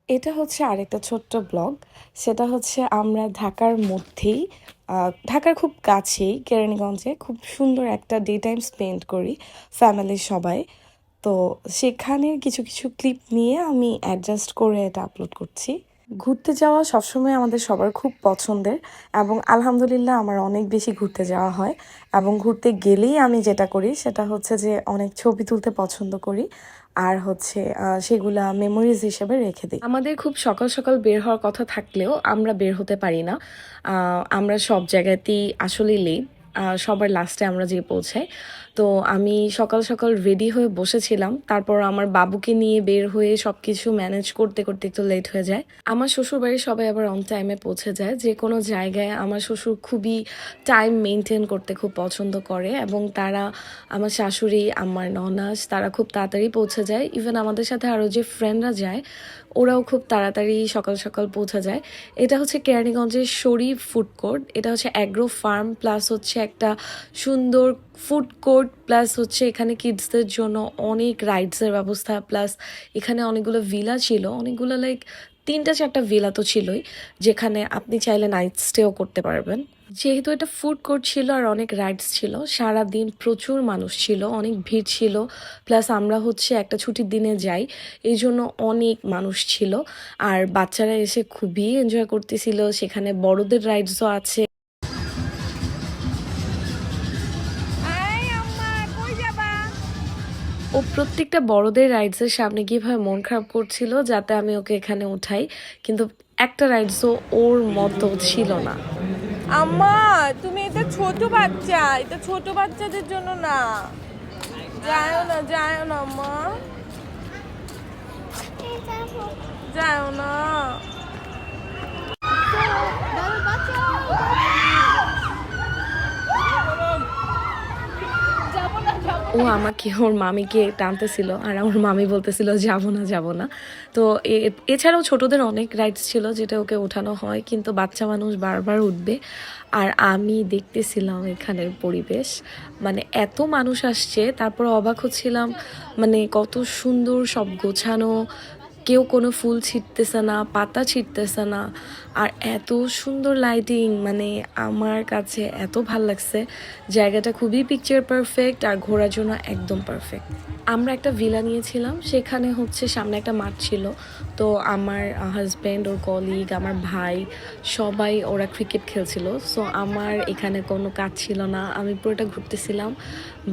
এটা হচ্ছে আরেকটা ছোট্ট ব্লগ। সেটা হচ্ছে আমরা ঢাকার মধ্যেই ঢাকার খুব কাছেই কেরানীগঞ্জে খুব সুন্দর একটা ডে টাইম স্পেন্ড করি ফ্যামিলির সবাই। তো সেখানের কিছু কিছু ক্লিপ নিয়ে আমি অ্যাডজাস্ট করে এটা আপলোড করছি। ঘুরতে যাওয়া সবসময় আমাদের সবার খুব পছন্দের এবং আলহামদুলিল্লাহ আমার অনেক বেশি ঘুরতে যাওয়া হয়। এবং ঘুরতে গেলেই আমি যেটা করি সেটা হচ্ছে যে অনেক ছবি তুলতে পছন্দ করি আর হচ্ছে সেগুলা মেমোরিজ হিসেবে রেখে দিই। আমাদের খুব সকাল সকাল বের হওয়ার কথা থাকলেও আমরা বের হতে পারি না। আমরা সব জায়গাতেই আসলে লেট, সবার লাস্টে আমরা যেয়ে পৌঁছাই। তো আমি সকাল সকাল রেডি হয়ে বসেছিলাম, তারপর আমার বাবুকে নিয়ে বের হয়ে সব কিছু ম্যানেজ করতে করতে একটু লেট হয়ে যায়। আমার শ্বশুরবাড়ির সবাই আবার অন টাইমে পৌঁছে যায়। যে কোনো জায়গায় আমার শ্বশুর খুবই টাইম মেনটেন করতে খুব পছন্দ করে এবং তারা, আমার শাশুড়ি, আমার ননাস, তারা খুব তাড়াতাড়ি পৌঁছে যায়। ইভেন আমাদের সাথে আরও যে ফ্রেন্ডরা যায় ওরাও খুব তাড়াতাড়ি সকাল সকাল পৌঁছে যায়। এটা হচ্ছে কেরানীগঞ্জের শরীফ ফুড কোর্ট। এটা হচ্ছে অ্যাগ্রো ফার্ম প্লাস হচ্ছে একটা সুন্দর ফুড কোর্ট প্লাস হচ্ছে এখানে কিডসদের জন্য অনেক রাইডসের ব্যবস্থা, প্লাস এখানে অনেকগুলো ভিলা ছিল, অনেকগুলো লাইক 3-4টা ভিলা তো ছিলই, যেখানে আপনি চাইলে নাইট স্টেও করতে পারবেন। যেহেতু এটা ফুড কোর্ট ছিল আর অনেক রাইডস ছিল, সারাদিন প্রচুর মানুষ ছিল, অনেক ভিড় ছিল। প্লাস আমরা হচ্ছে একটা ছুটির দিনে যাই, এই জন্য অনেক মানুষ ছিল। আর বাচ্চারা এসে খুবই এনজয় করতেছিল, সেখানে বড়দের রাইডসও আছে। ও প্রত্যেকটা বড়দের রাইডসের সামনে গিয়ে ভাবে মন খারাপ করছিল যাতে আমি ওকে এখানে উঠাই, কিন্তু একটা রাইডসও ওর মতো ছিল না। আম্মা, তুমি এটা ছোট বাচ্চা, এটা ছোট বাচ্চাদের জন্য না। যাও না, যাও না আম্মা, যাও না। ও আমাকে ওর মামিকে টানতেছিল আর আমার মামি বলতেছিল যাবো না যাবো না। তো এছাড়াও ছোটদের অনেক রাইডস ছিল যেটা ওকে ওঠানো হয়, কিন্তু বাচ্চা মানুষ বারবার উঠবে। আর আমি দেখতেছিলাম এখানের পরিবেশ, মানে এত মানুষ আসছে, তারপর অবাক হচ্ছিলাম, মানে কত সুন্দর সব গোছানো, কেউ কোনো ফুল ছিটতেছে না, পাতা ছিটতেছে না, আর এত সুন্দর লাইটিং, মানে আমার কাছে এত ভাল লাগছে। জায়গাটা খুবই পিকচার পারফেক্ট আর ঘোরার জন্য একদম পারফেক্ট। আমরা একটা ভিলা নিয়েছিলাম, সেখানে হচ্ছে সামনে একটা মাঠ ছিল। তো আমার হাজব্যান্ড, ওর কলিগ, আমার ভাই, সবাই ওরা ক্রিকেট খেলছিল। সো আমার এখানে কোনো কাজ ছিল না, আমি পুরোটা ঘুরতেছিলাম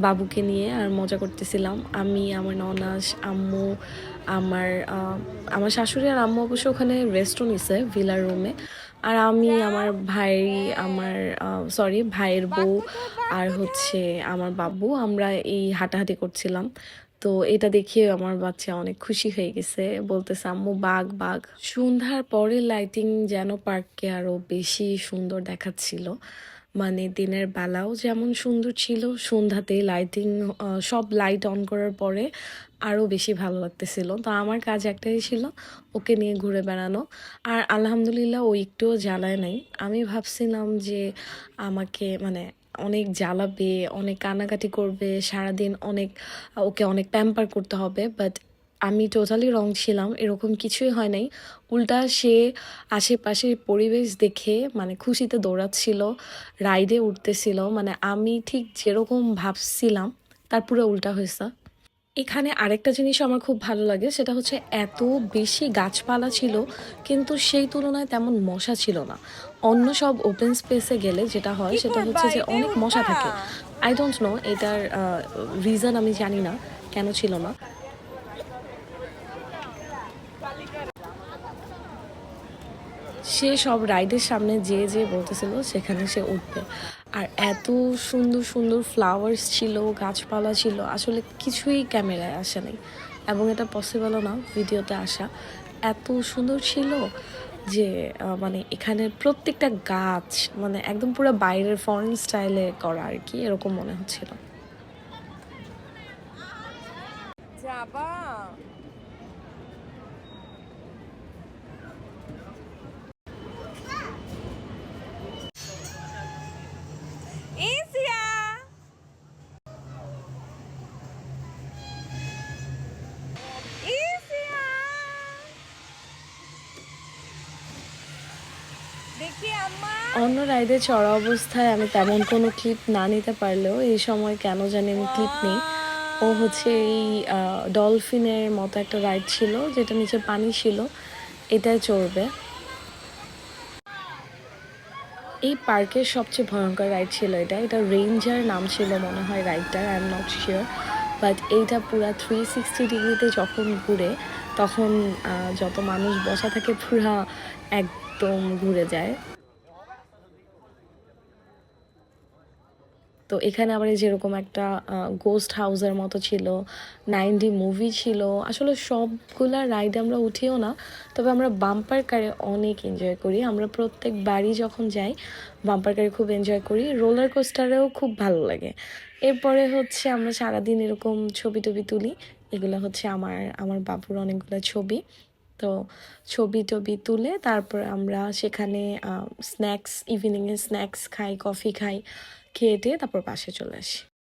বাবুকে নিয়ে আর মজা করতেছিলাম। আমি, আমার ননাস, আম্মু, আমার আমার শাশুড়ি আর আম্মু অবশ্য ওখানে রেস্টও নিছে ভিলার রুমে। আর আমি, আমার ভাই, আমার সরি ভাইয়ের বউ আর হচ্ছে আমার বাবু, আমরা এই হাঁটাহাঁটি করছিলাম। তো এটা দেখে আমার বাচ্চা অনেক খুশি হয়ে গেছে, বলতেছে আম্মু বাঘ বাঘ। সন্ধ্যার পরে লাইটিং যেন পার্ককে আরো বেশি সুন্দর দেখাচ্ছিল। মানে দিনের বেলাও যেমন সুন্দর ছিল, সন্ধ্যাতে লাইটিং, সব লাইট অন করার পরে আরও বেশি ভালো লাগতেছিল। তো আমার কাজ একটাই ছিল, ওকে নিয়ে ঘুরে বেড়ানো। আর আলহামদুলিল্লাহ ও একটুও জ্বালায় নাই। আমি ভাবছিলাম যে আমাকে মানে অনেক জ্বালাবে, অনেক কান্নাকাটি করবে, সারাদিন অনেক, ওকে অনেক প্যাম্পার করতে হবে, বাট আমি টোটালি রং ছিলাম, এরকম কিছুই হয় নাই। উল্টা সে আশেপাশের পরিবেশ দেখে মানে খুশিতে দৌড়াচ্ছিল, রাইডে উঠতেছিল, মানে আমি ঠিক যেরকম ভাবছিলাম তার পুরো উল্টা হয়েছে। এখানে আরেকটা জিনিস আমার খুব ভালো লাগে, সেটা হচ্ছে এত বেশি গাছপালা ছিল কিন্তু সেই তুলনায় তেমন মশা ছিল না। অন্য সব ওপেন স্পেসে গেলে যেটা হয় কি সেটা করবা, হচ্ছে যে এটাই অনেক মশা উঠবা। থাকে। আই ডোন্ট নো এটার রিজন, আমি জানি না কেন ছিল না। সে সব রাইডের সামনে যে যে বলতেছিল সেখানে সে উঠবে। আর এত সুন্দর সুন্দর ফ্লাওয়ার্স ছিল, গাছপালা ছিল, আসলে কিছুই ক্যামেরায় আসে নাই এবং এটা পসিবলও না ভিডিওতে আসা। এত সুন্দর ছিল যে মানে এখানের প্রত্যেকটা গাছ মানে একদম পুরো বাইরের ফরেন স্টাইলে করা আর কি, এরকম মনে হচ্ছিল। যাবা? ইসিয়া, ইসিয়া, দেখি আম্মা। অন্য রাইডে চড়া অবস্থায় আমি তেমন কোনো ক্লিপ না নিতে পারলেও এই সময় কেন জানি আমি ক্লিপ নিই। ও হচ্ছে এই ডলফিনের মতো একটা রাইড ছিল যেটা নিচে পানি ছিল, এটাই চড়বে। এই পার্কের সবচেয়ে ভয়ঙ্কর রাইড ছিল এটা। এটা রেঞ্জার নাম ছিল মনে হয় রাইডটার, I am not sure. But এইটা পুরা 360 ডিগ্রিতে যখন ঘুরে তখন যত মানুষ বসা থাকে পুরা একদম ঘুরে যায়। তো এখানে আবার এই যেরকম একটা গোস্ট হাউসের মতো ছিল, 9D মুভি ছিল। আসলে সবগুলা রাইড আমরা উঠিও না, তবে আমরা বাম্পার কারে অনেক এনজয় করি। আমরা প্রত্যেক বাড়ি যখন যাই বাম্পার কারে খুব এনজয় করি, রোলার কোস্টারেও খুব ভালো লাগে। এরপরে হচ্ছে আমরা সারাদিন এরকম ছবি টবি তুলি। এগুলো হচ্ছে আমার আমার বাবুর অনেকগুলো ছবি। তো ছবি টবি তুলে তারপর আমরা সেখানে স্ন্যাক্স, ইভিনিংয়ে স্ন্যাক্স খাই, কফি খাই, খেয়ে টেয়ে তারপর বাসায় চলে আসি।